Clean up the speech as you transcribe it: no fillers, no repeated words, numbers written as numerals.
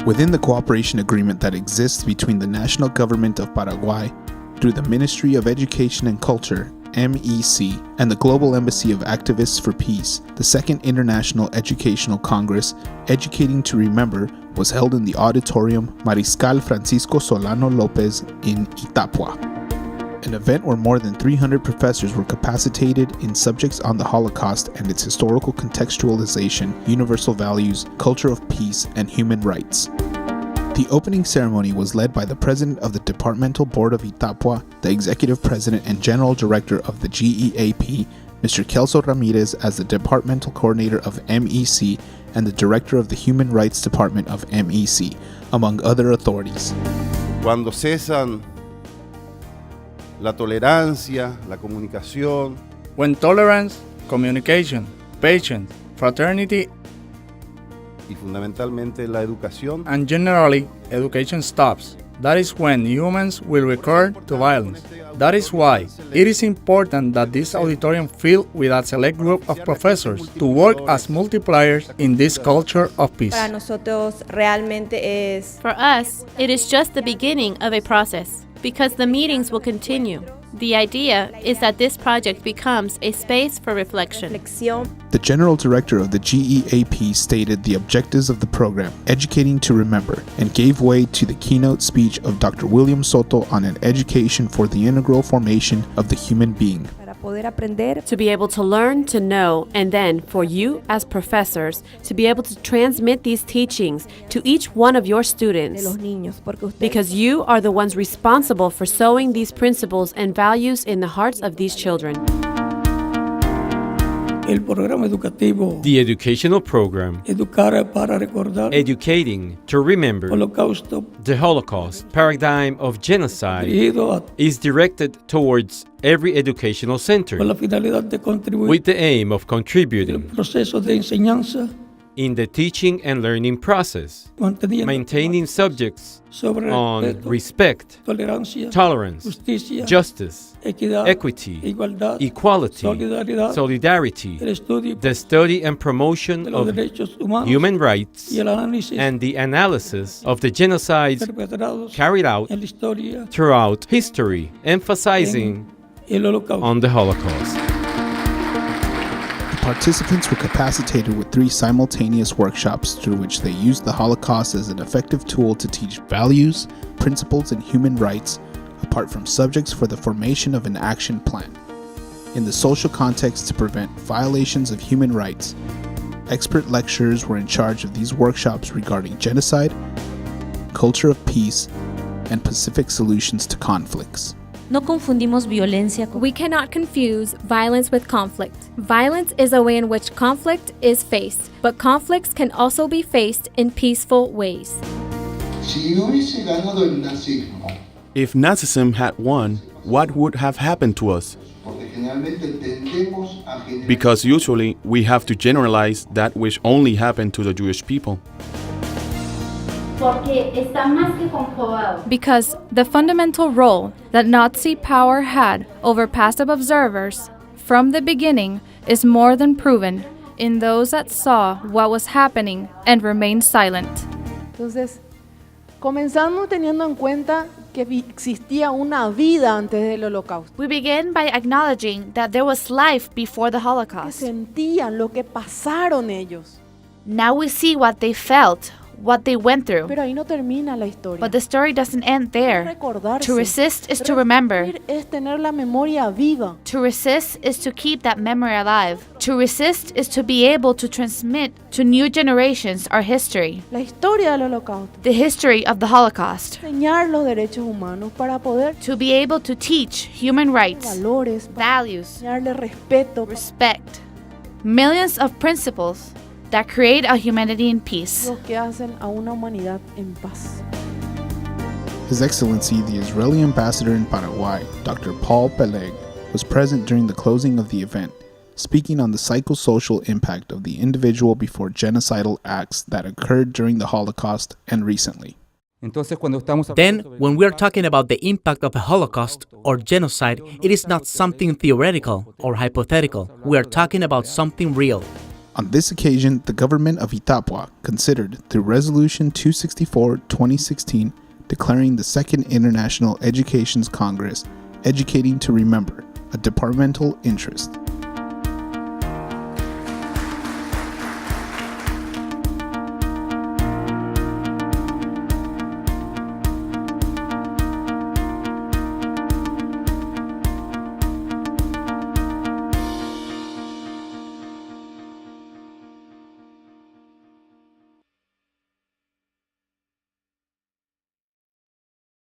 Within the cooperation agreement that exists between the national government of Paraguay through the Ministry of Education and Culture, MEC, and the Global Embassy of Activists for Peace, the Second International Educational Congress, Educating to Remember, was held in the Auditorium Mariscal Francisco Solano Lopez in Itapua, an event where more than 300 professors were capacitated in subjects on the Holocaust and its historical contextualization, universal values, culture of peace, and human rights. The opening ceremony was led by the president of the Departmental Board of Itapua, the executive president and general director of the GEAP, Mr. Kelso Ramirez as the departmental coordinator of MEC and the director of the Human Rights Department of MEC, among other authorities. Cuando cesan la tolerancia, la comunicación, When tolerance, communication, patience, fraternity, y fundamentalmente la educación, and generally education stops, that is when humans will recur to violence. That is why it is important that this auditorium filled with a select group of professors to work as multipliers in this culture of peace. Para nosotros realmente es For us, it is just the beginning of a process, because the meetings will continue. The idea is that this project becomes a space for reflection. reflexión. The general director of the GEAP stated the objectives of the program, Educating to Remember, and gave way to the keynote speech of Dr. William Soto on an education for the integral formation of the human being. Para poder aprender, To be able to learn, to know, and then for you as professors to be able to transmit these teachings to each one of your de students. los niños, porque ustedes Because you are the ones responsible for sowing these principles and values in the hearts of these children. El programa educativo The educational program, Educar para Recordar Educating to Remember Holocausto the Holocaust Paradigm of Genocide, dirigido a is directed towards every educational center con la finalidad de contribuir with the aim of al contributing proceso de enseñanza, in the teaching and learning process, manteniendo maintaining subjects sobre on respeto, respect, tolerancia, tolerance, justicia, justice, equidad, equity, igualdad, equality, solidaridad, solidarity, el estudio the study and promotion de los of derechos humanos human rights, y el análisis and the analysis of the genocides perpetrados carried out en la historia throughout history, emphasizing y el Holocausto. on the Holocaust. The participants were capacitated with 3 simultaneous workshops through which they used the Holocaust as an effective tool to teach values, principles, and human rights, apart from subjects for the formation of an action plan. In the social context to prevent violations of human rights, expert lecturers were in charge of these workshops regarding genocide, culture of peace, and Pacific solutions to conflicts. No confundimos violencia con... We cannot confuse violence with conflict. Violence is a way in which conflict is faced, but conflicts can also be faced in peaceful ways. Si hubiese ganado el nazismo, If Nazism had won, what would have happened to us? porque generalmente tendemos a generalizar. Because usually we have to generalize that which only happened to the Jewish people. Porque está más que comprobado. Because the fundamental role that Nazi power had over passive observers from the beginning is more than proven in those that saw what was happening and remained silent. Entonces, comenzamos teniendo en cuenta que existía una vida antes del Holocausto. We begin by acknowledging that there was life before the Que Holocaust. sentían lo que pasaron ellos. Now we see what they felt, what they went through. Pero ahí no termina la historia. But the story doesn't end there. Recordarse. To resist is to remember. Resistir es tener la memoria viva. To resist is to keep that memory alive. To resist is to be able to transmit to new generations our history. La historia del Holocausto. The history of the Holocaust. Enseñar los derechos humanos para poder To be able to teach human rights, valores, para values, enseñarle respeto, respect, millions of principles that create a humanity in peace. los que hacen a una humanidad en paz. His Excellency, the Israeli ambassador in Paraguay, Dr. Paul Peleg, was present during the closing of the event, speaking on the psychosocial impact of the individual before genocidal acts that occurred during the Holocaust and recently. Then, when we are talking about the impact of a Holocaust or genocide, it is not something theoretical or hypothetical. We are talking about something real. On this occasion, the government of Itapua considered, through Resolution 264-2016, declaring the Second International Education's Congress, Educating to Remember, a departmental interest.